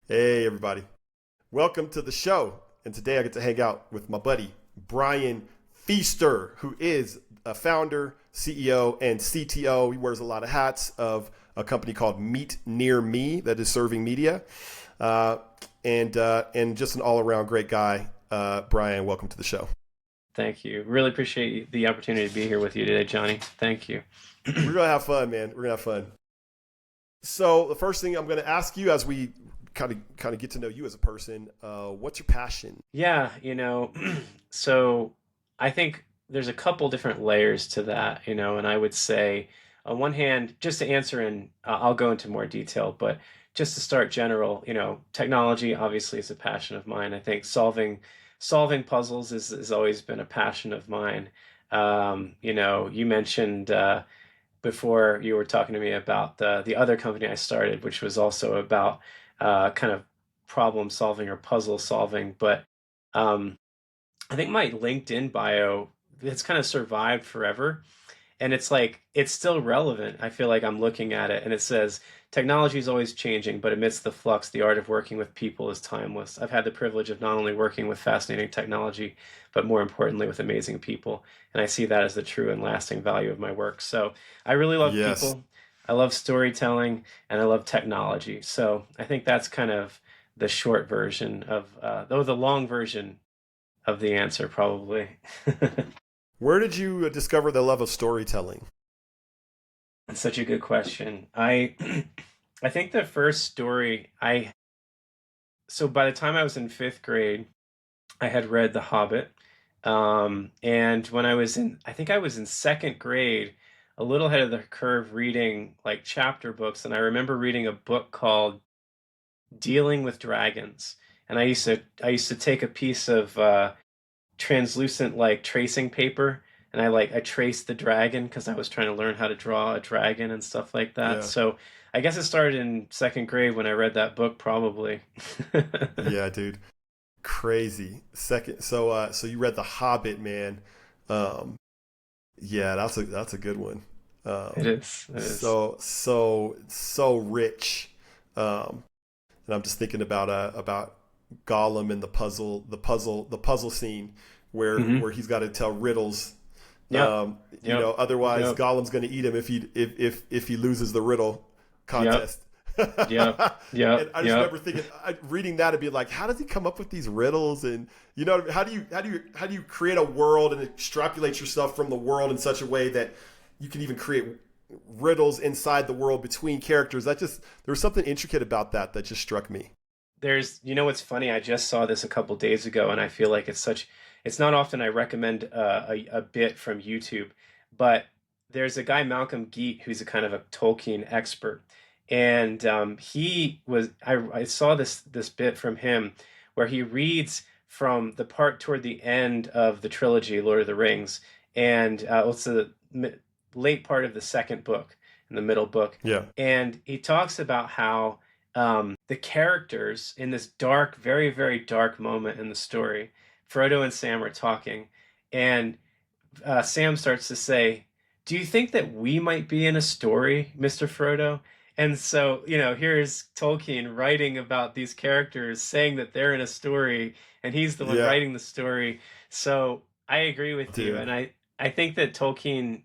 Hey, everybody. Welcome to the show. And today I get to hang out with my buddy, Brian Feister, who is a founder, CEO, and CTO. He wears a lot of hats of a company called Meet Near Me that is serving media. Uh, and just an all around great guy. Brian, welcome to the show. Thank you. Really appreciate the opportunity to be here with you today, Johnny. Thank you. We're going to have fun, man. We're going to have fun. So, the first thing I'm going to ask you as we kind of get to know you as a person, what's your passion? Yeah, so I think there's a couple different layers to that, and I would say, on one hand, just to answer, and I'll go into more detail, but just to start general, technology obviously is a passion of mine. I think solving puzzles has always been a passion of mine. You mentioned before you were talking to me about the other company I started, which was also about kind of problem solving or puzzle solving. But um, I think my LinkedIn bio it's kind of survived forever, and it's like it's still relevant. I feel like I'm looking at it, and it says technology is always changing, but amidst the flux, the art of working with people is timeless. I've had the privilege of not only working with fascinating technology, but more importantly, with amazing people, and I see that as the true and lasting value of my work. So I really love Yes. people. I love storytelling, and I love technology. So I think that's kind of the short version of, though the long version of the answer, probably. Where did you discover the love of storytelling? That's such a good question. I think the first story I so by the time I was in fifth grade, I had read The Hobbit. And when I think I was in second grade, a little ahead of the curve reading like chapter books, and I remember reading a book called Dealing with Dragons. And I used to take a piece of translucent like tracing paper, and I traced the dragon because I was trying to learn how to draw a dragon and stuff like that. Yeah. So I guess it started in second grade when I read that book, probably. Yeah, dude. Crazy. So you read The Hobbit, man. Um yeah, that's a good one. It Um is. It is. so rich. Um and I'm just thinking about Gollum and the puzzle scene Hmm. where he's got to tell riddles. Yep. Yep. Otherwise Yep. Gollum's going to eat him if he loses the riddle Yep. contest. Yep. And Yep. I just Yep. remember thinking, reading that and be like, how does he come up with these riddles? And how do you create a world and extrapolate yourself from the world in such a way that you can even create riddles inside the world between characters? There was something intricate about that just struck me. What's funny? I just saw this a couple days ago, and I feel like it's not often I recommend a bit from YouTube, but there's a guy, Malcolm Geet, who's a kind of a Tolkien expert. And I saw this bit from him where he reads from the part toward the end of the trilogy, Lord of the Rings, and it's the late part of the second book, in the middle book. Yeah. And he talks about how the characters in this dark, very, very dark moment in the story, Frodo and Sam are talking, and Sam starts to say, "Do you think that we might be in a story, Mr. Frodo?" And so, here's Tolkien writing about these characters, saying that they're in a story, and he's the one Yeah, writing the story. So I agree with you, dude. and I think that Tolkien,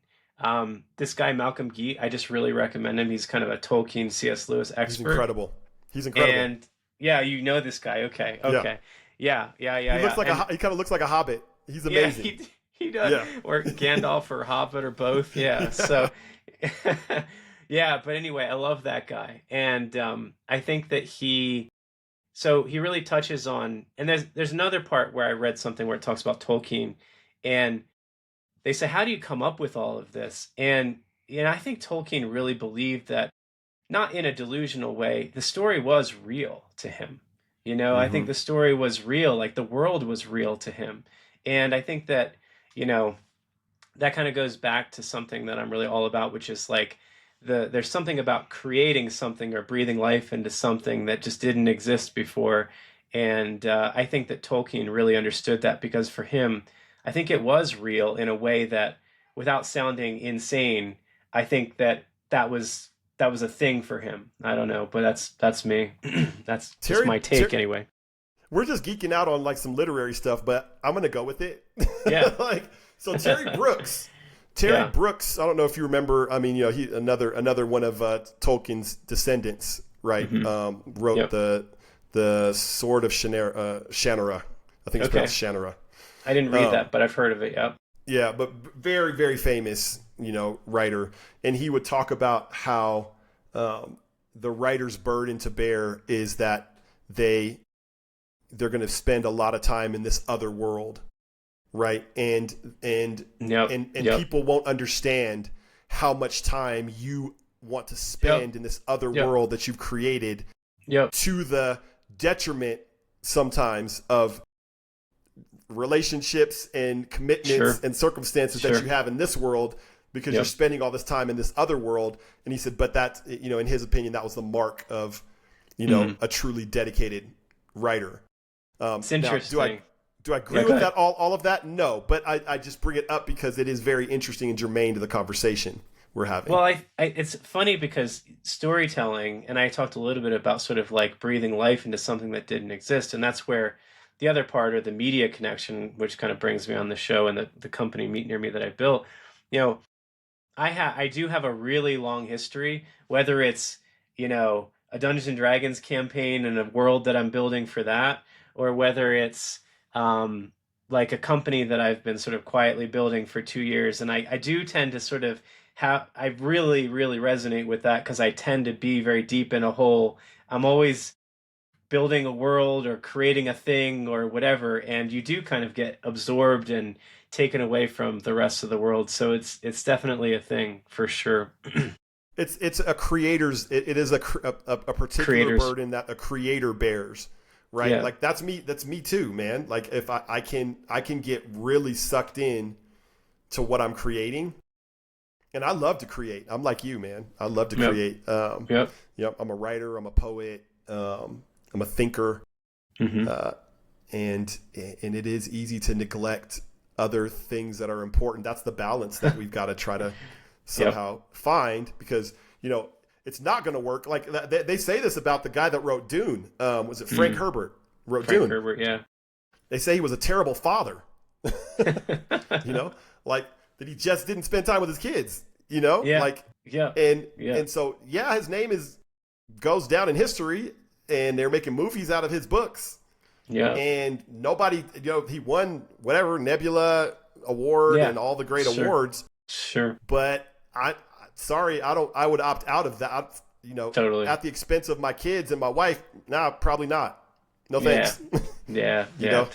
this guy Malcolm Geet, I just really recommend him. He's kind of a Tolkien C.S. Lewis He's expert, incredible. He's incredible. and yeah, you know this guy. Okay, Yeah. okay, yeah, yeah, yeah, He looks yeah, like and he kind of looks like a hobbit. He's yeah, amazing. he does, Yeah. or Gandalf or Hobbit or both. Yeah. So yeah, but anyway, I love that guy, and I think that he really touches on, and there's another part where I read something where it talks about Tolkien, and they say, how do you come up with all of this? And I think Tolkien really believed that, not in a delusional way, the story was real to him. I think Hmm. the story was real, like the world was real to him. And I think that, you know, that kind of goes back to something that I'm really all about, which is like there's something about creating something or breathing life into something that just didn't exist before. And I think that Tolkien really understood that, because for him, I think it was real in a way that, without sounding insane, I think that that was a thing for him. I don't know, but that's me. That's just Terry, my take anyway. we're just geeking out on like some literary stuff, but I'm gonna go with it. Yeah. Like, so Terry Brooks. Terry Yeah. Brooks, I don't know if you remember. I mean, he another one of Tolkien's descendants, right? Hmm. Wrote Yep. the Sword of Shannara. I think it's Okay. pronounced Shannara. I didn't read Um, that, but I've heard of it. Yep. yeah, but very very famous, writer, and he would talk about how the writer's burden to bear is that they're going to spend a lot of time in this other world, right? Yep. And Yep. people won't understand how much time you want to Yep. spend in this other Yep. world that you've created, Yep. to the detriment sometimes of relationships and commitments Sure. and circumstances that Sure. you have in this world, because you're Yep. spending all this time in this other world. And he said, but that, in his opinion, that was the mark of, Hmm. a truly dedicated writer. It's Now, interesting. do I Yeah. agree Go with ahead. that? All of that? No, but I just bring it up because it is very interesting and germane to the conversation we're having. Well, it's funny because storytelling, and I talked a little bit about sort of like breathing life into something that didn't exist, and that's where the other part, or the media connection, which kind of brings me on the show and the company Meet Near Me that I built. You know, I do have a really long history, whether it's, a Dungeons and Dragons campaign and a world that I'm building for that, or whether it's um like a company that I've been sort of quietly building for 2 years. And I do tend to sort of I really, really resonate with that because I tend to be very deep in a hole. I'm always building a world or creating a thing or whatever, and you do kind of get absorbed and taken away from the rest of the world. So it's definitely a thing for sure. It's a creator's. It is a particular Creators. burden that a creator bears, right? Yeah. Like that's me. That's me too, man. Like if I can get really sucked in to what I'm creating, and I love to create. I'm like you, man. I love to Yep. create. Yep. I'm a writer. I'm a poet. I'm a thinker, Hmm. uh, and it is easy to neglect other things that are important. That's the balance that we've got to try to Yep. somehow find, because it's not going to work. Like they say this about the guy that wrote Dune. Was it Frank Mm. Herbert wrote Frank Dune? Herbert. Yeah. They say he was a terrible father. you know, like that he just didn't spend time with his kids. Yeah. Like Yeah. and Yeah. and so yeah, his name is goes down in history, and they're making movies out of his books. Yeah. And nobody, he won whatever Nebula award Yeah. and all the great Sure. awards. Sure. But sorry, I don't. I would opt out of that. Totally. At the expense of my kids and my wife. Nah, probably not. No Yeah. thanks. Yeah. you Yeah. know.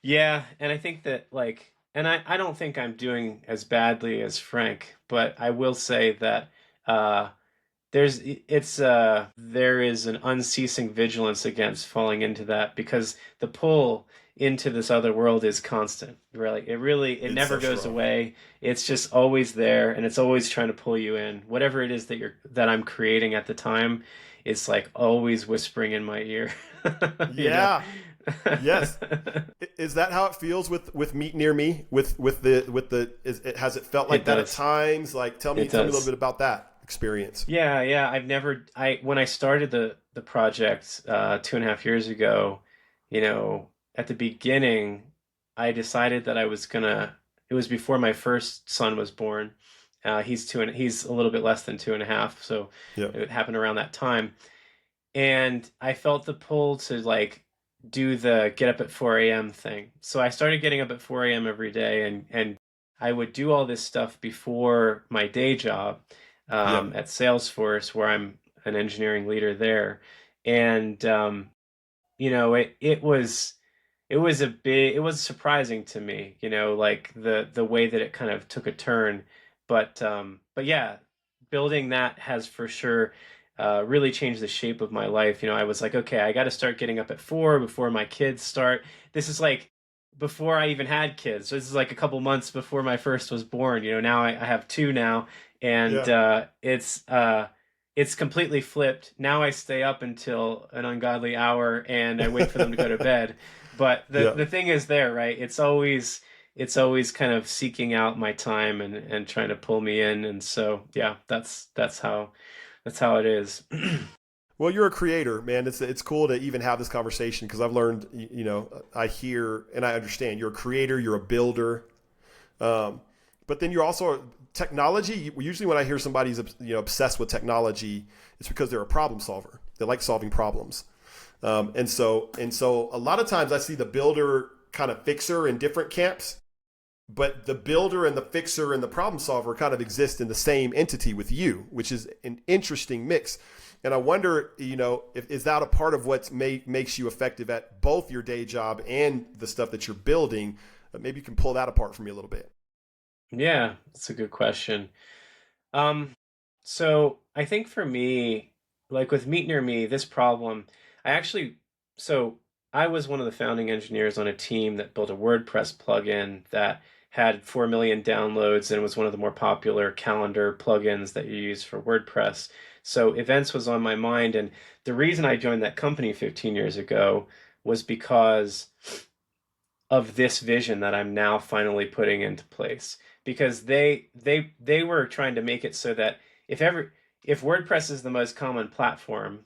Yeah, and I think that like, and I don't think I'm doing as badly as Frank, but I will say that uh there is an unceasing vigilance against falling into that, because the pull into this other world is constant. It It's never so goes strong. away. It's just always there, and it's always trying to pull you in. Whatever it is that I'm creating at the time, it's like always whispering in my ear. You know. Yeah. Yes. Is that how it feels with Meet Near Me? Has it felt like It that at does. times? Like It tell me a little does. bit about that experience. Yeah, yeah. When I started the project 2.5 years ago, at the beginning, I decided that I was gonna. It was before my first son was born. He's a little bit less than 2.5, so Yeah. it happened around that time. And I felt the pull to like do the get up at 4 a.m. thing. So I started getting up at 4 a.m. every day, and I would do all this stuff before my day job Yeah. at Salesforce, where I'm an engineering leader there. And it was surprising to me, like the way that it kind of took a turn. But yeah, building that has for sure really changed the shape of my life. I was like, okay, I got to start getting up at 4 before my kids start. This is like before I even had kids. So this is like a couple months before my first was born. Now I have two now, and Yeah. it's completely flipped. Now I stay up until an ungodly hour and I wait for them to go to bed. But the Yeah. the thing is there, right? It's always kind of seeking out my time and trying to pull me in. And so yeah, That's how it is. Well, you're a creator, man. It's cool to even have this conversation because I've learned, I hear and I understand you're a creator, you're a builder, but then you're also technology. Usually, when I hear somebody's obsessed with technology, it's because they're a problem solver. They like solving problems, and so a lot of times I see the builder kind of fixer in different camps, but the builder and the fixer and the problem solver kind of exist in the same entity with you, which is an interesting mix. And I wonder, if is that a part of what makes you effective at both your day job and the stuff that you're building? Maybe you can pull that apart for me a little bit. Yeah, that's a good question. Um, so I think for me, like with Meet Near Me, this problem, I actually, so I was one of the founding engineers on a team that built a WordPress plugin that had 4 million downloads and was one of the more popular calendar plugins that you use for WordPress. So events was on my mind, and the reason I joined that company 15 years ago was because of this vision that I'm now finally putting into place, because they were trying to make it so that if WordPress is the most common platform,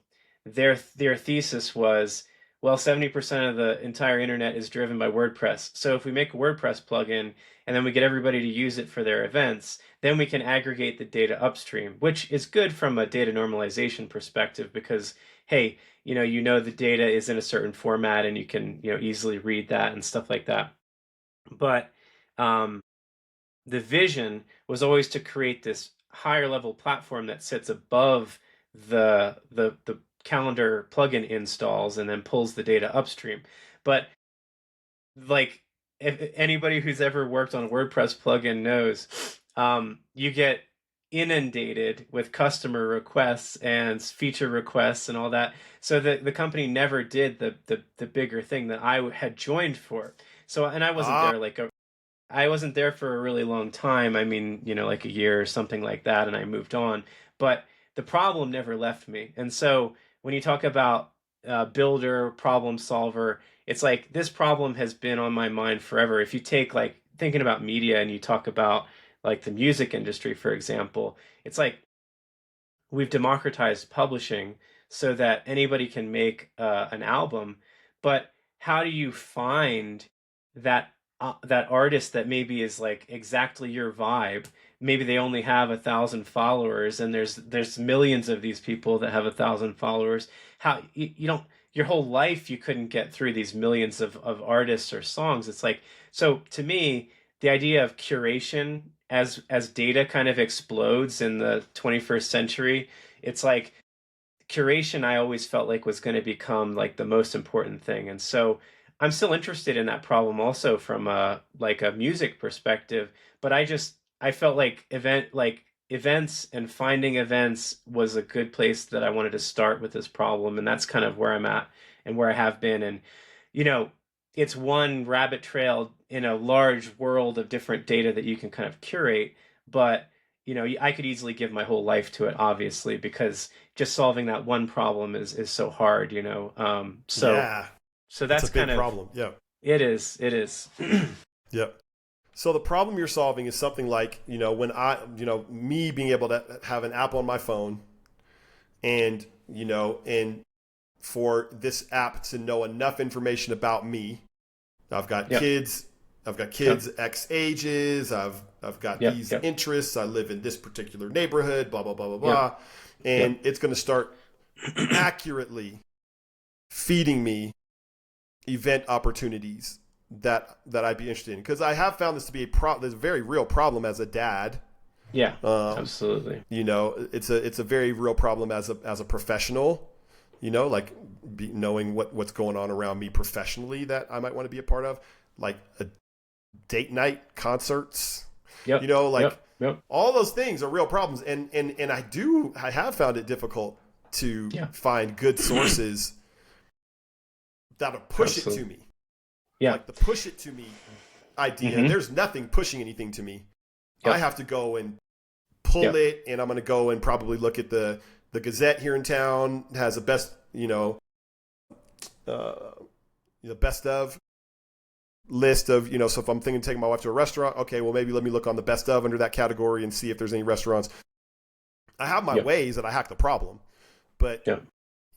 their thesis was, well, 70% of the entire internet is driven by WordPress. So if we make a WordPress plugin and then we get everybody to use it for their events, then we can aggregate the data upstream, which is good from a data normalization perspective because, hey, the data is in a certain format and you can, easily read that and stuff like that. But um, the vision was always to create this higher level platform that sits above the calendar plugin installs and then pulls the data upstream. But like, if anybody who's ever worked on a WordPress plugin knows, you get inundated with customer requests and feature requests and all that. So the company never did the bigger thing that I had joined for. So, and Ah, I wasn't there for a really long time. I mean, like a year or something like that, and I moved on. But the problem never left me. And so when you talk about builder, problem solver, it's like this problem has been on my mind forever. If you take like thinking about media and you talk about like the music industry, for example, it's like we've democratized publishing so that anybody can make an album, but how do you find that artist that maybe is like exactly your vibe? Maybe they only have 1,000 followers, and there's millions of these people that have 1,000 followers. How you don't your whole life you couldn't get through these millions of artists or songs. It's like, so to me, the idea of curation as data kind of explodes in the 21st century, it's like curation I always felt like was going to become like the most important thing. And so I'm still interested in that problem also from a music perspective, but I felt like events and finding events was a good place that I wanted to start with this problem, and that's kind of where I'm at and where I have been. And you know, it's one rabbit trail in a large world of different data that you can kind of curate, but I could easily give my whole life to it, obviously, because just solving that one problem is so hard. yeah, So it's a that's big kind of problem. Yeah, it is. yep. So the problem you're solving is something like, when me being able to have an app on my phone and, and for this app to know enough information about me. I've got Yep. kids. I've got Yep. kids X ages. I've got Yep. these Yep. interests. I live in this particular neighborhood. Blah blah blah blah Yep. blah, and Yep. it's going to start accurately feeding me event opportunities that I'd be interested in because I have found this to be there's a very real problem as a dad. Yeah. Um, Absolutely. it's a very real problem as a professional. Like knowing what's going on around me professionally that I might want to be a part of, like a date night, concerts. Yep. Like Yep. Yep. all those things are real problems, and I have found it difficult to Yeah. find good sources that'll push it to Absolutely. me. Yeah. Like the push it to me idea. Mm-hmm. There's nothing pushing anything to me. I Yep. have to go and pull Yep. it, and I'm going to go and probably look at the Gazette here in town has the best, uh, best of list of, so if I'm thinking of taking my wife to a restaurant, okay, well, maybe let me look on the best of under that category and see if there's any restaurants. I have my Yep. ways that I hack the problem, but Yep.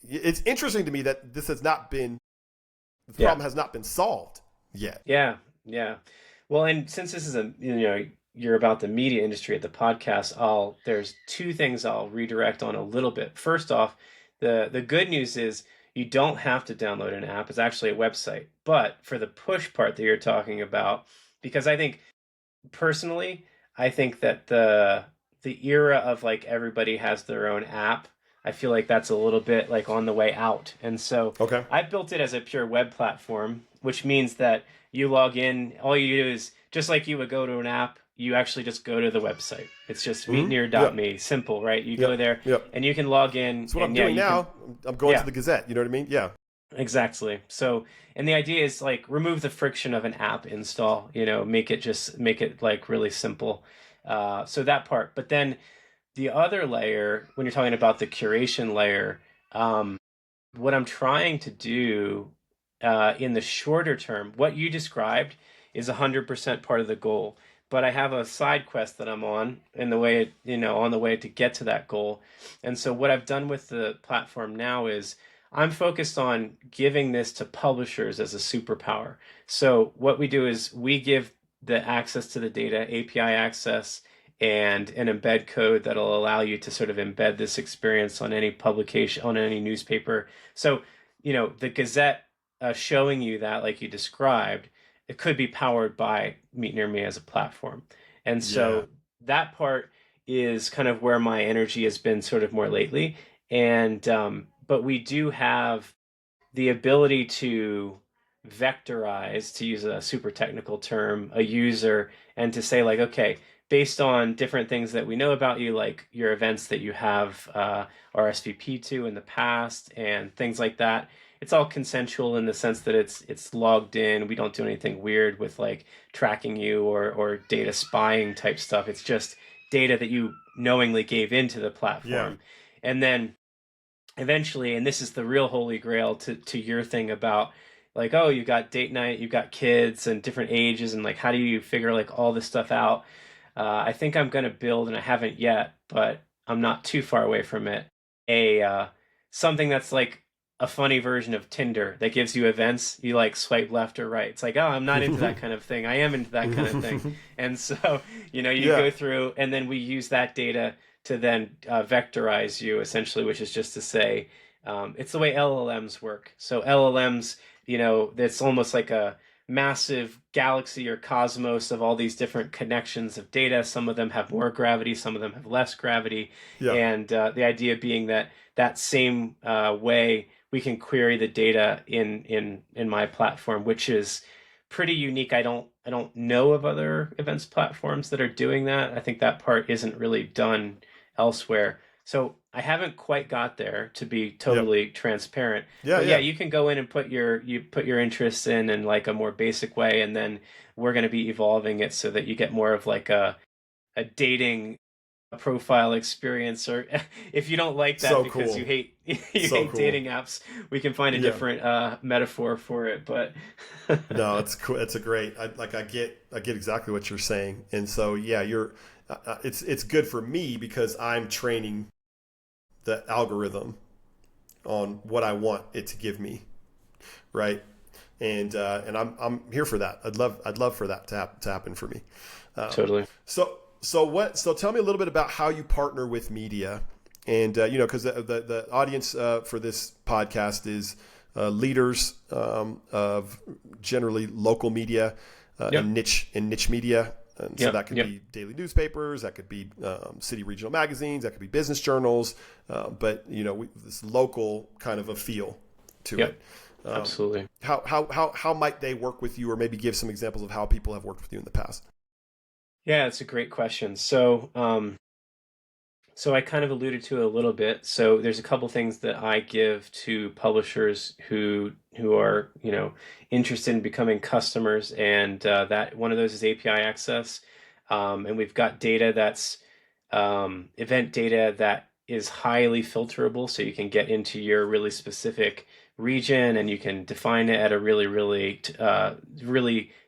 it's interesting to me that the Yeah. problem has not been solved yet. Yeah. Yeah. Well, and since this is you're about the media industry at the podcast, there's two things I'll redirect on a little bit. First off, the good news is you don't have to download an app. It's actually a website. But for the push part that you're talking about, because I think personally, I think that the era of like everybody has their own app, I feel like that's a little bit like on the way out. And so Okay. I built it as a pure web platform, which means that you log in, all you do is just like you would go to an app, you actually just go to the website. It's just Yep. meetnear.me, simple, right? You go Yep. there Yep. and you can log in So what I'm and yeah, doing you can now, I'm going to yeah. the Gazette. You know what I mean? Yeah. Exactly. So, and the idea is like remove the friction of an app install, make it like really simple. So that part. But then the other layer, when you're talking about the curation layer, um, what I'm trying to do in the shorter term, what you described is 100% part of the goal. But I have a side quest that I'm on in the way, on the way to get to that goal. And so what I've done with the platform now is I'm focused on giving this to publishers as a superpower. So what we do is we give the access to the data, API access, and an embed code that'll allow you to sort of embed this experience on any publication, on any newspaper. So, the Gazette showing you that, like you described, it could be powered by Meet Near Me as a platform. And Yeah. so that part is kind of where my energy has been sort of more lately. And, but we do have the ability to vectorize, to use a super technical term, a user and to say, like, okay, based on different things that we know about you, like your events that you have RSVP to in the past and things like that. It's all consensual in the sense that it's logged in. We don't do anything weird with like tracking you or data spying type stuff. It's just data that you knowingly gave into the Yeah. platform. And then eventually, and this is the real holy grail to your thing about like, oh, you got date night, you got kids and different ages, and like, how do you figure like all this stuff out? I think I'm going to build, and I haven't yet, but I'm not too far away from it. A something that's like a funny version of Tinder that gives you events. You like swipe left or right. It's like, oh, I'm not into that kind of thing. I am into that kind of thing. And so, you Yeah. go through, and then we use that data to then vectorize you essentially, which is just to say, it's the way LLMs work. So LLMs, it's almost like a massive galaxy or cosmos of all these different connections of data. Some of them have more gravity, some of them have less gravity, Yeah. and the idea being that that same way we can query the data in my platform, which is pretty unique. I don't know of other events platforms that are doing that. I think that part isn't really done elsewhere. So I haven't quite got there to be Yep. totally transparent. Yeah. But yeah, Yeah. you can go in and put your interests in like a more basic way, and then we're going to be evolving it so that you get more of like a dating profile experience. Or if you don't like that So because cool. you So hate cool. dating apps, we can find a Yeah. different metaphor for it. But No, it's cool. It's a great. I get exactly what you're saying, and so yeah, you're. It's good for me because I'm training the algorithm on what I want it to give me, right? And I'm here for that. I'd love for that to happen for me. Um, totally. so tell me a little bit about how you partner with media, and because the audience for this podcast is leaders of generally local media Yep. and niche media. And so Yep. that could Yep. be daily newspapers, that could be city regional magazines, that could be business journals, but this local kind of a feel to Yep. it. Absolutely. How might they work with you, or maybe give some examples of how people have worked with you in the past? Yeah, it's a great question. So I kind of alluded to it a little bit. So there's a couple things that I give to publishers who are, interested in becoming customers, and that one of those is API access. And we've got data that's event data that is highly filterable, so you can get into your really specific region and you can define it at a really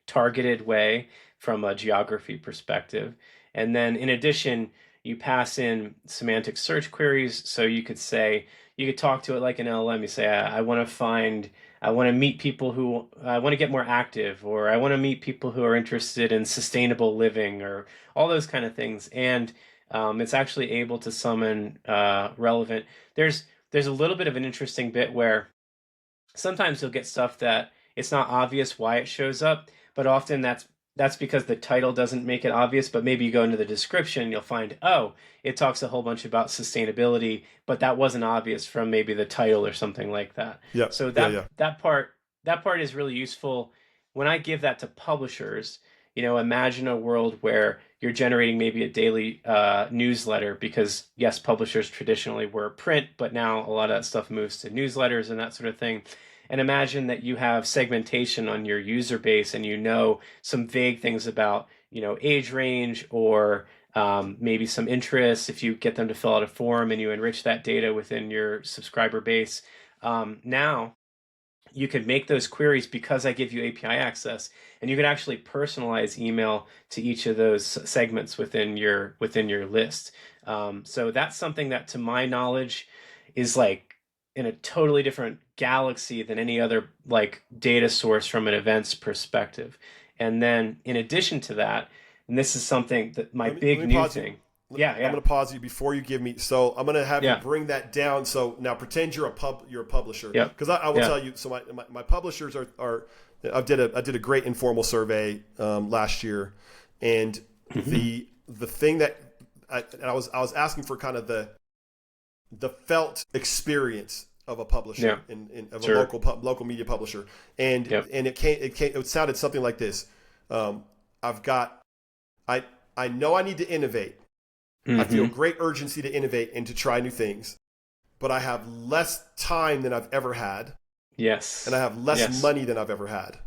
targeted way from a geography perspective. And then in addition, You pass in semantic search queries, so you could say, you could talk to it like an LLM. You say, I want to find, I want to meet people who, I want to get more active, or I want to meet people who are interested in sustainable living, or all those kind of things. And it's actually able to summon relevant. There's a little bit of an interesting bit where sometimes you'll get stuff that it's not obvious why it shows up, but often that's because the title doesn't make it obvious, but maybe you go into the description, you'll find, oh, it talks a whole bunch about sustainability, but that wasn't obvious from maybe the title or something like that. Yeah. So Yeah. Yeah. that part is really useful when I give that to publishers. Imagine a world where you're generating maybe a daily newsletter, because yes, publishers traditionally were print, but now a lot of that stuff moves to newsletters and that sort of thing. And imagine that you have segmentation on your user base, and some vague things about age range, or maybe some interests. If you get them to fill out a form and you enrich that data within your subscriber base, now you could make those queries because I give you API access, and you could actually personalize email to each of those segments within your list. So that's something that, to my knowledge, is like in a totally different galaxy than any other like data source from an events perspective. And then in addition to that, and this is something that my Let big me new pause you. thing. Yeah, I'm yeah, going to pause you before you give me. So I'm going to have you yeah, bring that down. So now pretend you're a publisher, yeah, because I will yeah. tell you. So my publishers are I did a great informal survey last year, and Hmm. the thing that I was asking for kind of the felt experience of a publisher Yeah, of a sure. local media publisher, and Yep. it sounded something like this. I've got I I know I need to innovate. I feel Hmm. great urgency to innovate and to try new things, but I have less time than I've ever had, and I Yes. have less Yes. money than I've ever had.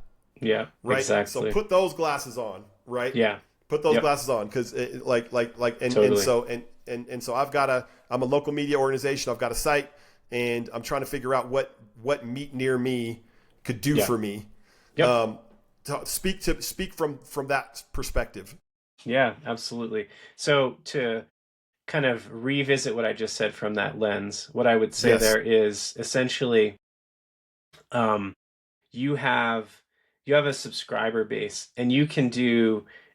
Yeah, Right? So exactly. put those glasses on, right? Yeah. Put those Yep. glasses on, because Totally. and so I'm a local media organization. I've got a site, and I'm trying to figure out what Meet Near Me could do Yeah. for me. Yep. Um, speak from that perspective. Yeah, absolutely. So to kind of revisit what I just said from that lens, what I would say Yes. there is essentially, um, you have you have a subscriber base, and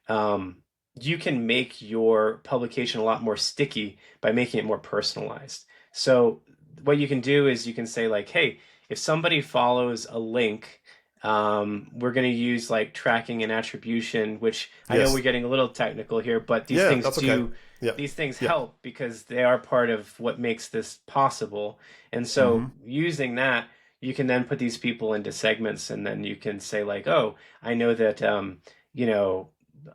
um, you can make your publication a lot more sticky by making it more personalized. So what you can do is you can say like, hey, if somebody follows a link, we're going to use like tracking and attribution, which I know we're Yes. getting a little technical here, but Yeah. That's okay. Yeah. these things Yeah. help because they are part of what makes this possible. And Mm-hmm. so using that, you can then put these people into segments, and then you can say like, oh, I know that you know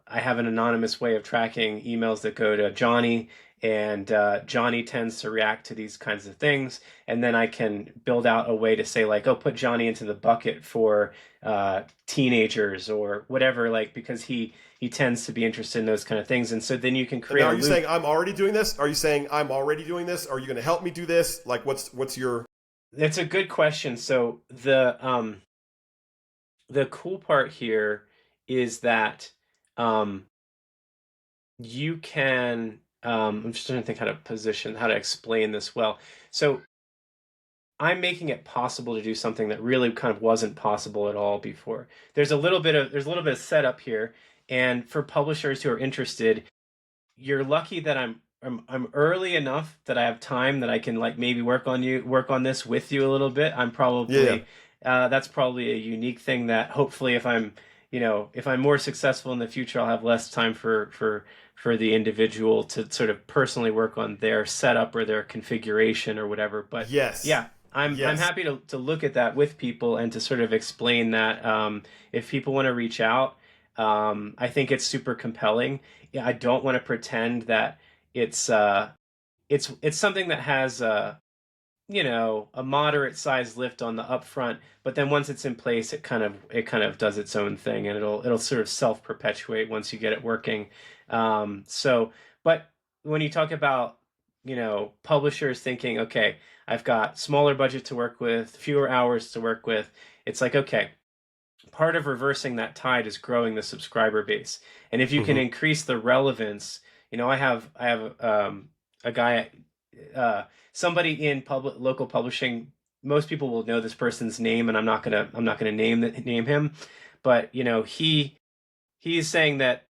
I have an anonymous way of tracking emails that go to Johnny, and Johnny tends to react to these kinds of things, and then I can build out a way to say like, oh, put Johnny into the bucket for teenagers or whatever, like because he tends to be interested in those kind of things, and so then you can And create now, a are you saying loop. I'm already doing this? Are you saying I'm already doing this? Are you going to help me do this? Like, what's your? That's a good question. So the cool part here is that um, you can. I'm just trying to think how to explain this well. So I'm making it possible to do something that really kind of wasn't possible at all before. There's a little bit of setup here, and for publishers who are interested, you're lucky that I'm early enough that I have time that I can like maybe work on this with you a little bit. Yeah, yeah, That's probably a unique thing that hopefully if I'm more successful in the future, I'll have less time for the individual to sort of personally work on their setup or their configuration or whatever. But yes, yeah, I'm yes. happy to look at that with people and to sort of explain that if people want to reach out, I think it's super compelling. Yeah, I don't want to pretend that it's uh it's something that has a moderate size lift on the upfront, but then once it's in place, it kind of does its own thing, and it'll sort of self-perpetuate once you get it working. But when you talk about publishers thinking, okay, I've got smaller budget to work with, fewer hours to work with, it's like, okay, part of reversing that tide is growing the subscriber base. And if you can Hmm. increase the relevance, I have a guy, uh, somebody in public local publishing. Most people will know this person's name, and I'm not gonna name him, but he's saying that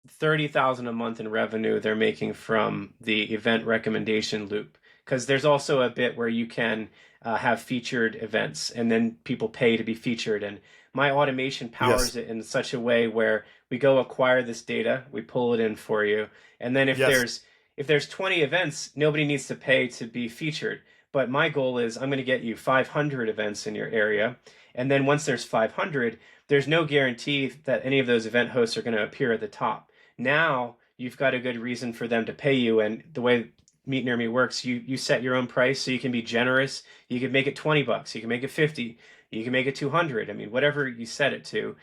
30,000 a month in revenue they're making from the event recommendation loop, because there's also a bit where you can have featured events and then people pay to be featured, and my automation Yes. powers it in such a way where we go acquire this data, we pull it in for you, and then if Yes. there's 20 events, nobody needs to pay to be featured. But my goal is I'm going to get you 500 events in your area, and then once there's 500, there's no guarantee that any of those event hosts are going to appear at the top. Now you've got a good reason for them to pay you. And the way Meet Near Me works, you set your own price so you can be generous. You can make it $20, you can make it 50, you can make it 200. I mean, whatever you set it to,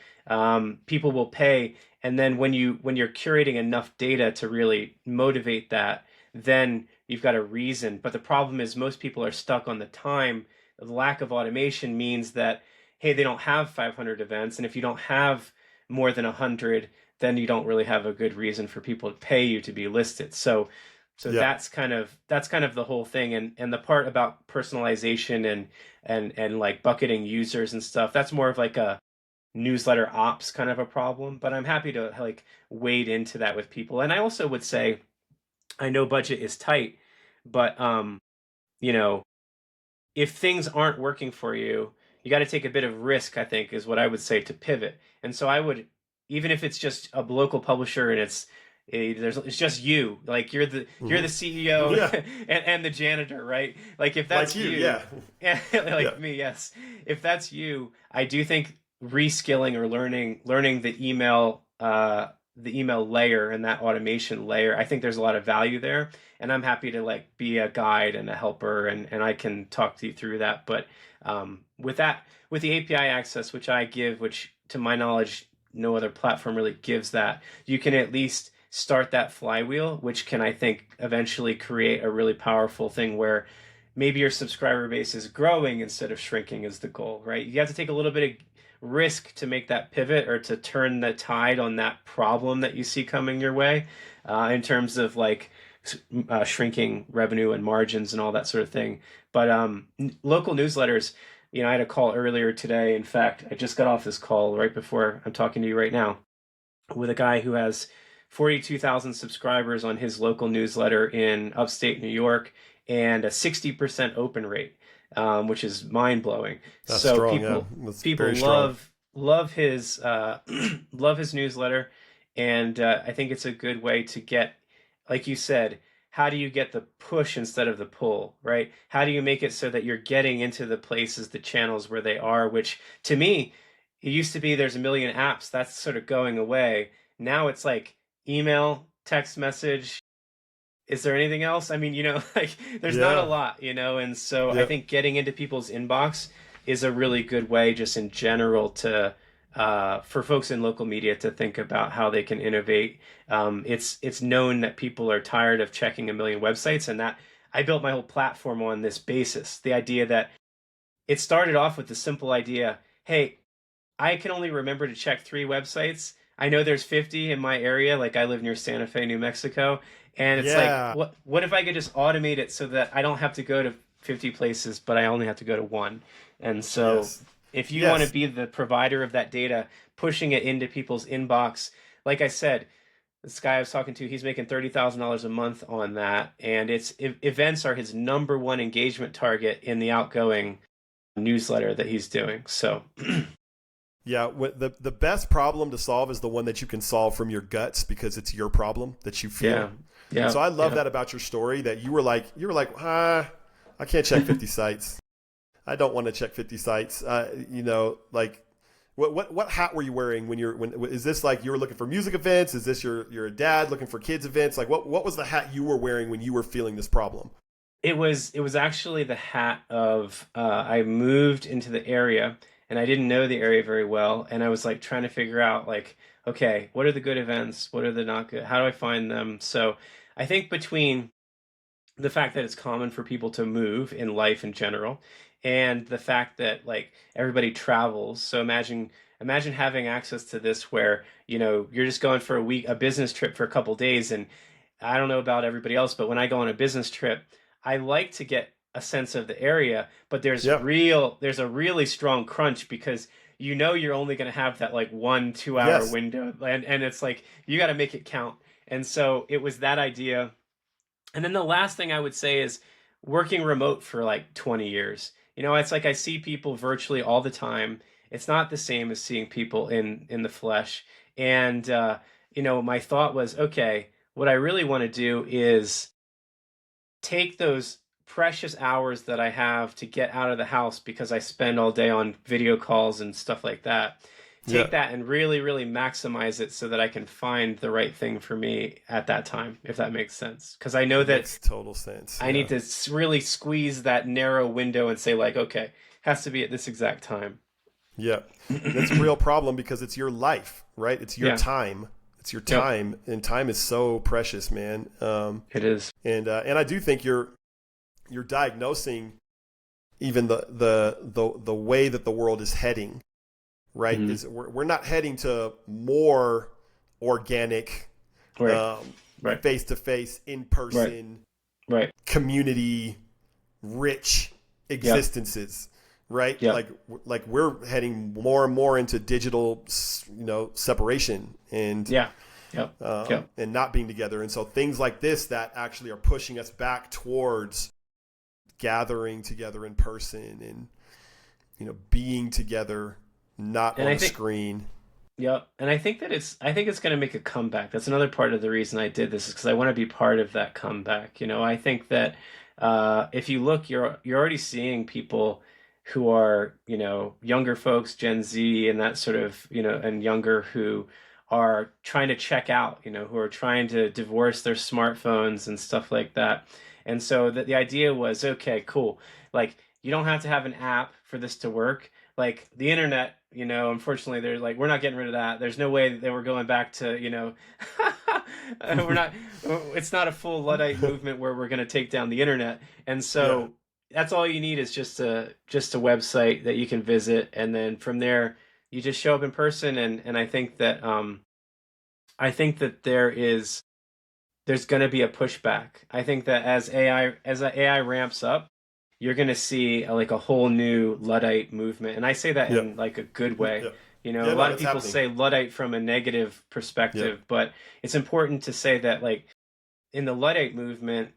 people will pay. And then when you're curating enough data to really motivate that, then you've got a reason. But the problem is most people are stuck on the time. The lack of automation means that, hey, they don't have 500 events, and if you don't have more than 100, then you don't really have a good reason for people to pay you to be listed. So Yeah. that's kind of the whole thing, and the part about personalization and like bucketing users and stuff, that's more of like a newsletter ops kind of a problem, but I'm happy to like wade into that with people. And I also would say I know budget is tight, but you know, if things aren't working for you, you got to take a bit of risk, I think, is what I would say, to pivot. And so I would, even if it's just a local publisher and it's just you, like you're the Hmm. CEO Yeah. and the janitor, right? Like if Like that's you. you, Yeah. Yeah. like me, yes. If that's you, I do think reskilling or learning the email layer and that automation layer, I think there's a lot of value there, and I'm happy to like be a guide and a helper, and I can talk to you through that. But with the API access, which I give, which to my knowledge no other platform really gives that, you can at least start that flywheel, which can, I think, eventually create a really powerful thing where maybe your subscriber base is growing instead of shrinking is the goal, right? You have to take a little bit of risk to make that pivot or to turn the tide on that problem that you see coming your way, in terms of like shrinking revenue and margins and all that sort of thing. But local newsletters, I had a call earlier today. In fact, I just got off this call right before I'm talking to you right now with a guy who has 42,000 subscribers on his local newsletter in upstate New York and a 60% open rate, which is mind blowing. That's So strong. Yeah. people That's people very strong. love his love his newsletter, and I think it's a good way to get, like you said, how do you get the push instead of the pull, right? How do you make it so that you're getting into the places, the channels where they are, which to me, it used to be there's a million apps, that's sort of going away. Now it's like email, text message. Is there anything else? I mean, like there's not a Yeah. lot, and so I Yeah. think getting into people's inbox is a really good way, just in general, to for folks in local media to think about how they can innovate. It's known that people are tired of checking a million websites, and that I built my whole platform on this basis. The idea that it started off with the simple idea, hey, I can only remember to check 3 websites. I know there's 50 in my area, like I live near Santa Fe, New Mexico, and it's like, Yeah. what if I could just automate it so that I don't have to go to 50 places, but I only have to go to one. And so Yes. if you want to Yes. be the provider of that data, pushing it into people's inbox, like I said, this guy I was talking to, he's making $30,000 a month on that, and events are his number one engagement target in the outgoing newsletter that he's doing. So Yeah, the best problem to solve is the one that you can solve from your guts because it's your problem that you feel. yeah, And yeah, so I love yeah. that about your story that you were like, I can't check 50 sites. I don't want to check 50 sites. Like what hat were you wearing when is this like you were looking for music events? Is this your dad looking for kids events? Like what was the hat you were wearing when you were feeling this problem? It was actually the hat of I moved into the area and I didn't know the area very well, and I was like trying to figure out like, okay, what are the good events? What are the not good? How do I find them? So I think between the fact that it's common for people to move in life in general, and the fact that like everybody travels. So imagine having access to this where, you're just going for a week, a business trip for a couple days, and I don't know about everybody else, but when I go on a business trip, I like to get a sense of the area, but Yep. there's a really strong crunch because you're only going to have that like 1 2 hour Yes. window, and it's like you got to make it count. And so it was that idea. And then the last thing I would say is working remote for like 20 years. It's like I see people virtually all the time. It's not the same as seeing people in the flesh. And my thought was, okay, what I really want to do is take those precious hours that I have to get out of the house because I spend all day on video calls and stuff like that. Yeah. Take that and really, really maximize it so that I can find the right thing for me at that time, if that makes sense. Because I know It that makes total sense. I Yeah. need to really squeeze that narrow window and say, like, okay, has to be at this exact time. Yeah. And it's a real problem because it's your life, right? It's your Yeah. time. It's your Yep. time, and time is so precious, man. It is. And I do think you're diagnosing even the way that the world is heading, right? Mhm. Is we're not heading to more organic, Right. Right. face to face, in Right. person, Right. community rich Yep. existences, right? Yep. Like we're heading more and more into digital, separation Yeah. Yep. Yep. and not being together. And so things like this that actually are pushing us back towards gathering together in person and being together, not And on I a think screen. Yep. And I think it's going to make a comeback. That's another part of the reason I did this is because I want to be part of that comeback. I think that if you look, you're already seeing people who are, younger folks, Gen Z, and that sort of, and younger who are trying to check out, who are trying to divorce their smartphones and stuff like that. And so the idea was, okay, cool. Like you don't have to have an app for this to work like the internet, unfortunately, there's like we're not getting rid of that. There's no way that we're going back to, we're not. It's not a full Luddite movement where we're going to take down the internet. And Yeah, so that's all you need is just a website that you can visit, and then from there you just show up in person. And I think that there's going to be a pushback. I think that as AI ramps up you're going to see like a whole new Luddite movement. And I say that yeah, in like a good way. yeah, A yeah. No, lot of it's people happening. say Luddite from a negative Yeah, perspective, but it's important to say that like in the Luddite movement,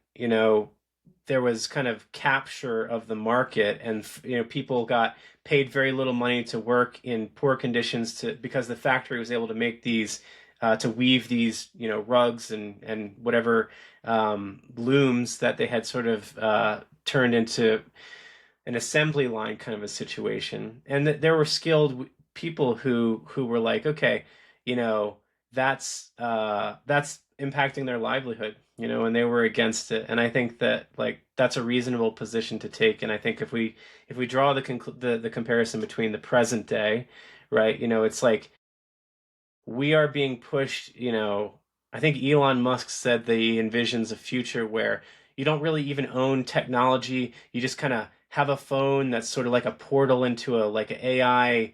there was kind of capture of the market and people got paid very little money to work in poor conditions to because the factory was able to make these to weave these rugs and whatever looms that they had sort of turned into an assembly line kind of a situation, and that there were skilled people who were like, okay, you know, that's impacting their livelihood, and they were against it. And I think that like that's a reasonable position to take. And I think if we draw the comparison between the present day, right, it's like we are being pushed, I think Elon Musk said that he envisions a future where you don't really even own technology. You just kind of have a phone that's sort of like a portal into a like an AI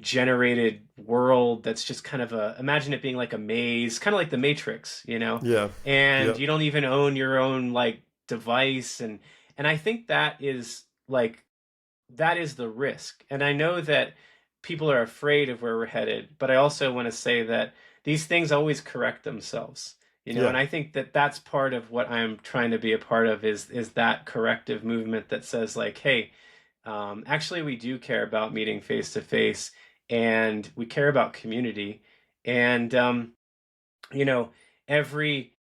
generated world that's just kind of imagine it being like a maze, kind of like the Matrix, yeah, and yeah, you don't even own your own like device and I think that is the risk. And I know that people are afraid of where we're headed, but I also want to say that these things always correct themselves. yeah, And I think that that's part of what I'm trying to be a part of is that corrective movement that says like, hey, actually we do care about meeting face to face, and we care about community, and you know, every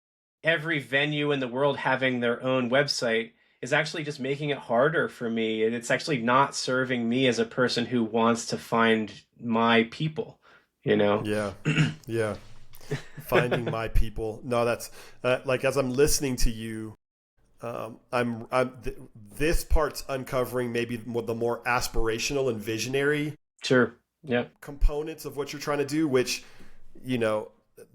every venue in the world having their own website is actually just making it harder for me, and it's actually not serving me as a person who wants to find my people, you know. yeah, yeah. Finding my people. No, that's like as I'm listening to you, this part's uncovering maybe the more aspirational and visionary Sure. Yep. components of what you're trying to do, which you know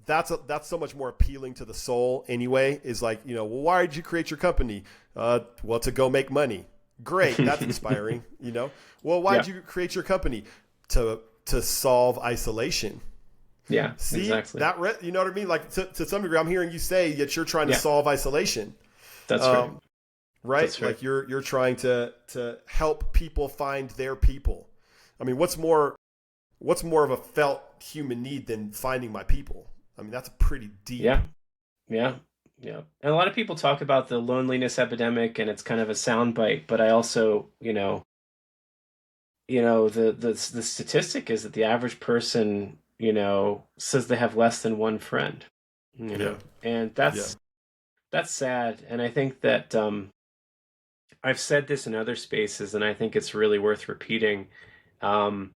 that's so much more appealing to the soul anyway. Is like well, why did you create your company? Well, to go make money. Great, that's inspiring. Well, why Yeah. did you create your company? To solve isolation. Yeah, See exactly. you know what I mean? Like to some degree, I'm hearing you say that you're trying to Yeah, solve isolation, that's right. um, right? That's right. Like you're trying to help people find their people. I mean, what's more of a felt human need than finding my people? I mean, that's pretty deep. Yeah. Yeah. Yeah. And a lot of people talk about the loneliness epidemic and it's kind of a soundbite, but I also, the statistic is that the average person, says they have less than one friend, Yeah, and yeah. that's sad. And I think that I've said this in other spaces, and I think it's really worth repeating. Um,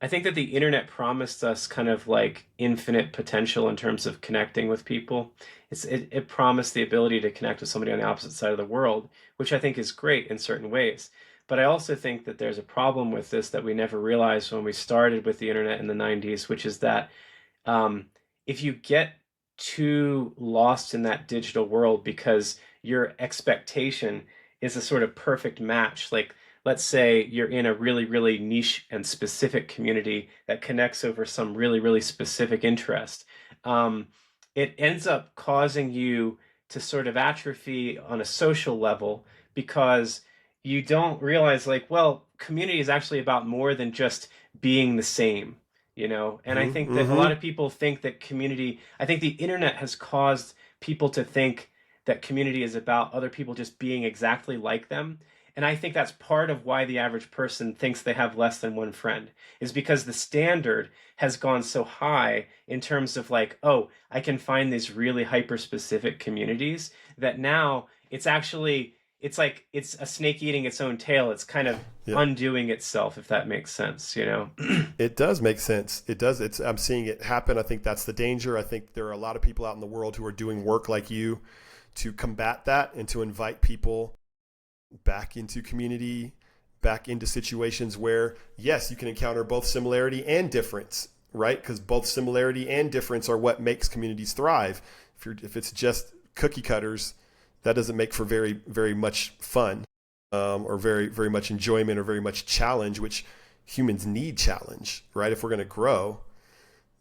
I think that the internet promised us kind of like infinite potential in terms of connecting with people. It promised the ability to connect with somebody on the opposite side of the world, which I think is great in certain ways. But I also think that there's a problem with this that we never realized when we started with the internet in the 90s, which is that um, if you get too lost in that digital world because your expectation is a sort of perfect match, like let's say you're in a really, really niche and specific community that connects over some really, really specific interest, um, it ends up causing you to sort of atrophy on a social level because you don't realize, like, well, community is actually about more than just being the same, and I think that a lot Mm-hmm. of people think that community, I think the internet has caused people to think that community is about other people just being exactly like them. And I think that's part of why the average person thinks they have less than one friend, is because the standard has gone so high in terms of like, oh, I can find these really hyper specific communities that now it's like it's a snake eating its own tail. It's kind of Yeah. undoing itself, if that makes sense. It does make sense. It does. I'm seeing it happen. I think that's the danger. I think there are a lot of people out in the world who are doing work like you to combat that and to invite people back into community, back into situations where, yes, you can encounter both similarity and difference, right? Because both similarity and difference are what makes communities thrive. If it's just cookie cutters, that doesn't make for very, very much fun, or very, very much enjoyment or very much challenge, which humans need challenge, right? If we're going to grow,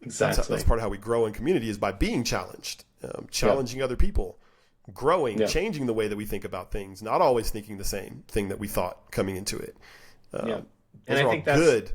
that's Exactly. part of how we grow in community is by being challenged, Yep. challenging other people, growing, Yep. changing the way that we think about things, not always thinking the same thing that we thought coming into it. Yep. Um, And those I are think all that's good.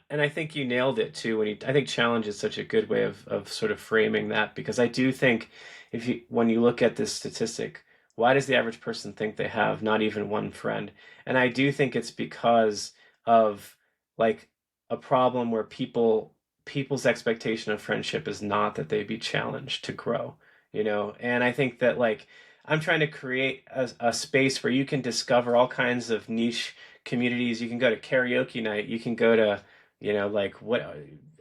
and I think you nailed it too I think challenge is such a good way of sort of framing that, because I do think if you when you look at this statistic, why does the average person think they have not even one friend? And I do think it's because of like a problem where people's expectation of friendship is not that they be challenged to grow. And I think that like I'm trying to create a space where you can discover all kinds of niche communities. You can go to karaoke night, you can go to like what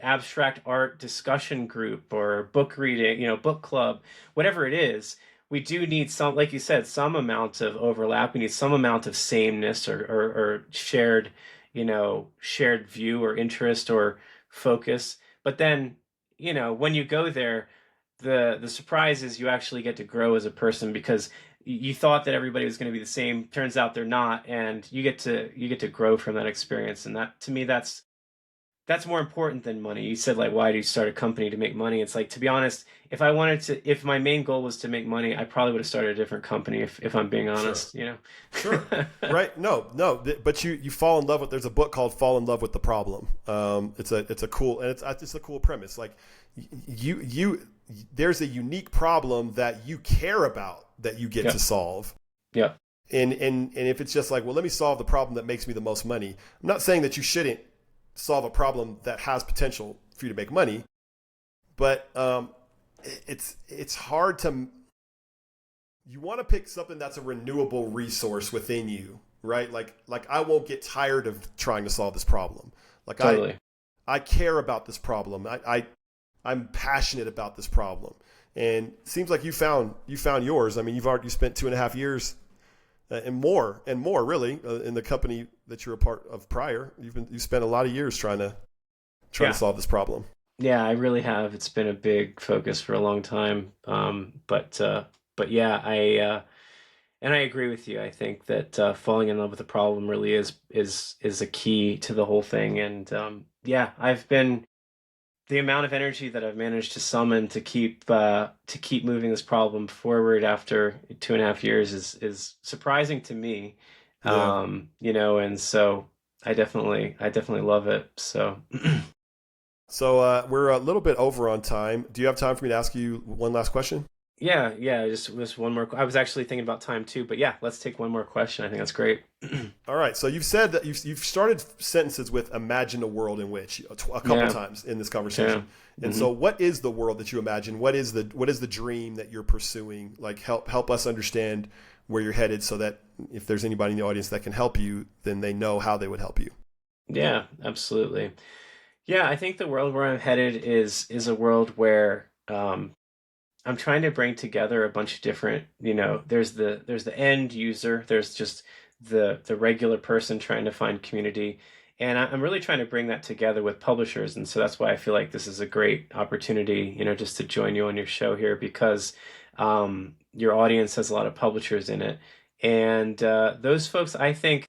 abstract art discussion group or book reading, book club, whatever it is. We do need some, like you said, some amount of overlap. We need some amount of sameness or shared view or interest or focus. But then, when you go there, the surprise is you actually get to grow as a person because you thought that everybody was going to be the same. Turns out they're not, and you get to grow from that experience. And that to me, that's more important than money. You said like, why do you start a company to make money? It's like, to be honest, if my main goal was to make money, I probably would have started a different company if I'm being Sure. honest. Sure. Right. No, no. But you fall in love with. There's a book called "Fall in Love with the Problem." It's a cool, and it's a cool premise. Like you there's a unique problem that you care about that you get to Yep. solve. Yep. And if it's just like, well, let me solve the problem that makes me the most money. I'm not saying that you shouldn't solve a problem that has potential for you to make money, but it's hard to. You want to pick something that's a renewable resource within you, right? Like I won't get tired of trying to solve this problem. Like Totally. I care about this problem. I'm passionate about this problem, and it seems like you found yours. I mean, you spent 2.5 years, and more really, in the company that you're a part of prior. You spent a lot of years trying to Yeah. solve this problem. Yeah, I really have. It's been a big focus for a long time. But yeah, And I agree with you. I think that falling in love with the problem really is a key to the whole thing. And yeah, I've been the amount of energy that I've managed to summon to keep moving this problem forward after 2.5 years is surprising to me. Yeah. And so I definitely love it. So So we're a little bit over on time. Do you have time for me to ask you one last question? yeah, yeah, just one more. I was actually thinking about time too, but yeah, let's take one more question. I think that's great. All right. So you've said that you've started sentences with "imagine a world in which" a couple Yeah, times in this yeah. conversation. And Hmm. so, what is the world that you imagine? What is the dream that you're pursuing? Like, help us understand where you're headed, so that if there's anybody in the audience that can help you, then they know how they would help you. Yeah, absolutely. Yeah, I think the world where I'm headed is a world where I'm trying to bring together a bunch of different, there's the end user, there's just the regular person trying to find community, and I'm really trying to bring that together with publishers, and so that's why I feel like this is a great opportunity, just to join you on your show here because your audience has a lot of publishers in it, and those folks, I think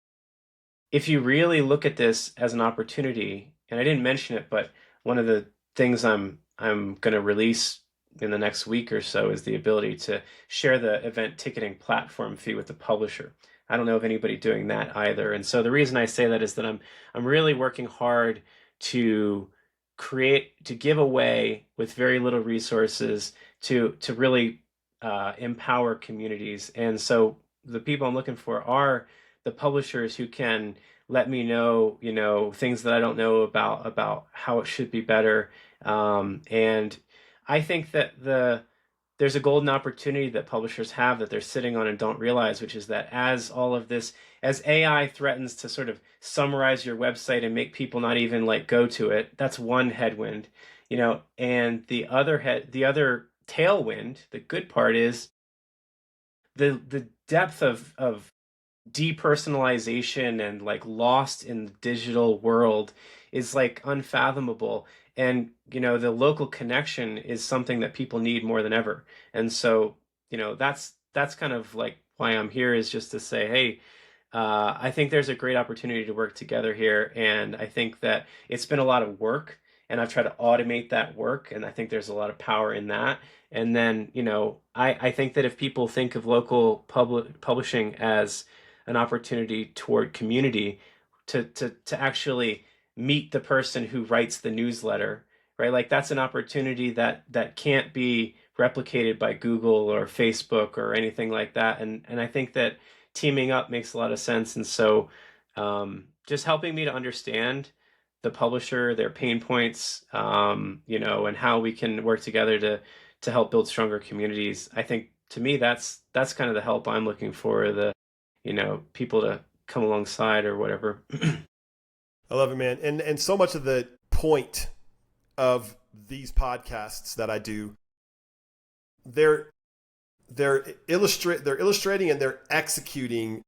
if you really look at this as an opportunity, and I didn't mention it, but one of the things I'm going to release in the next week or so is the ability to share the event ticketing platform fee with the publisher. I don't know of anybody doing that either. And so the reason I say that is that I'm really working hard to to give away with very little resources to really empower communities. And so the people I'm looking for are the publishers who can let me know, things that I don't know about how it should be better. And I think that there's a golden opportunity that publishers have that they're sitting on and don't realize, which is that as AI threatens to sort of summarize your website and make people not even like go to it, that's one headwind, and the other tailwind, the good part is the depth of depersonalization and like lost in the digital world is like unfathomable, and the local connection is something that people need more than ever. And so that's kind of like why I'm here, is just to say, hey, I think there's a great opportunity to work together here, and I think that it's been a lot of work, and I've tried to automate that work, and I think there's a lot of power in that. And then, I think that if people think of local publishing as an opportunity toward community, to actually meet the person who writes the newsletter, right? Like that's an opportunity that can't be replicated by Google or Facebook or anything like that. And I think that teaming up makes a lot of sense. And so just helping me to understand the publisher, their pain points, and how we can work together to help build stronger communities. I think to me that's kind of the help I'm looking for, the people to come alongside or whatever. I love it, man. And so much of the point of these podcasts that I do, they're they're illustrating and they're executing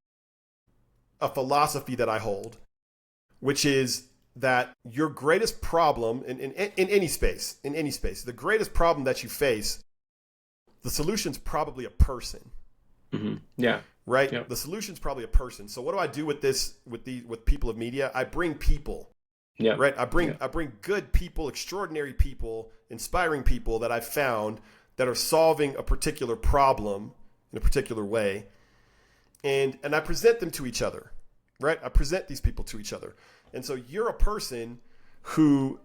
a philosophy that I hold, which is that your greatest problem in any space, the greatest problem that you face, the solution's probably a person, Hmm. Yeah. right? Yep. The solution's probably a person. So what do I do with this with people of media? I bring people, Yep. right? Yep. I bring good people, extraordinary people, inspiring people that I've found that are solving a particular problem in a particular way, and I present them to each other, right? I present these people to each other. And so you're a person who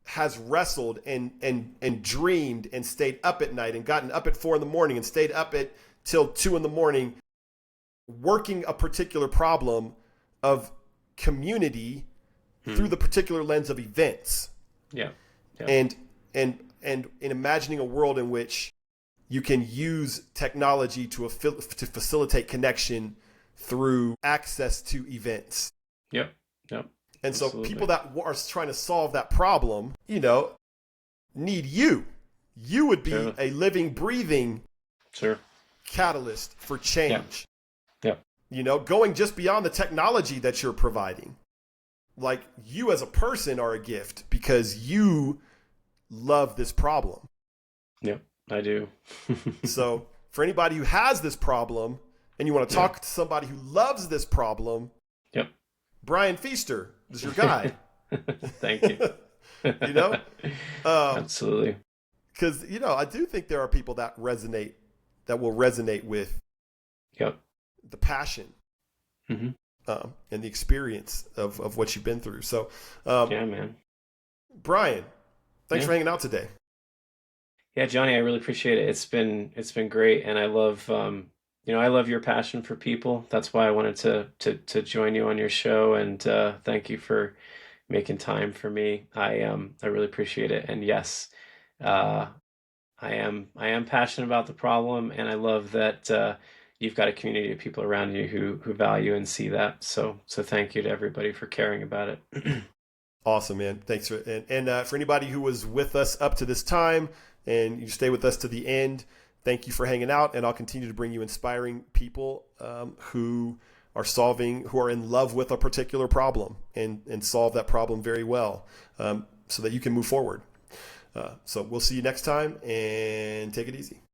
has wrestled and dreamed and stayed up at night and gotten up at 4 a.m. and stayed up at till 2 a.m. working a particular problem of community through Hmm. the particular lens of events, Yeah. Yeah. and and in imagining a world in which you can use technology to facilitate connection through access to events. Yep. Yep. And so people Absolutely. that are trying to solve that problem, need you. You would be Sure. a living, breathing Sure. catalyst for Yeah. change. Yep. Going just beyond the technology that you're providing. Like you as a person are a gift because you love this problem. Yep. I do. So for anybody who has this problem and you want to Yeah. talk to somebody who loves this problem, Yep. Brian Feister is your guy. Thank you. You know, um, Absolutely. because I do think there are people that will resonate with Yep. the passion Hmm. and the experience of what you've been through. So, um, Yeah, man. Brian, thanks Yeah. for hanging out today. Yeah, Johnny, I really appreciate it. It's been great, and I love I love your passion for people. That's why I wanted to join you on your show, and thank you for making time for me. I really appreciate it. And yes, uh, I am passionate about the problem, and I love that you've got a community of people around you who value and see that. So thank you to everybody for caring about it. Awesome, man. Thanks for anybody who was with us up to this time and you stay with us to the end. Thank you for hanging out, and I'll continue to bring you inspiring people who are in love with a particular problem and solve that problem very well, so that you can move forward. So we'll see you next time, and take it easy.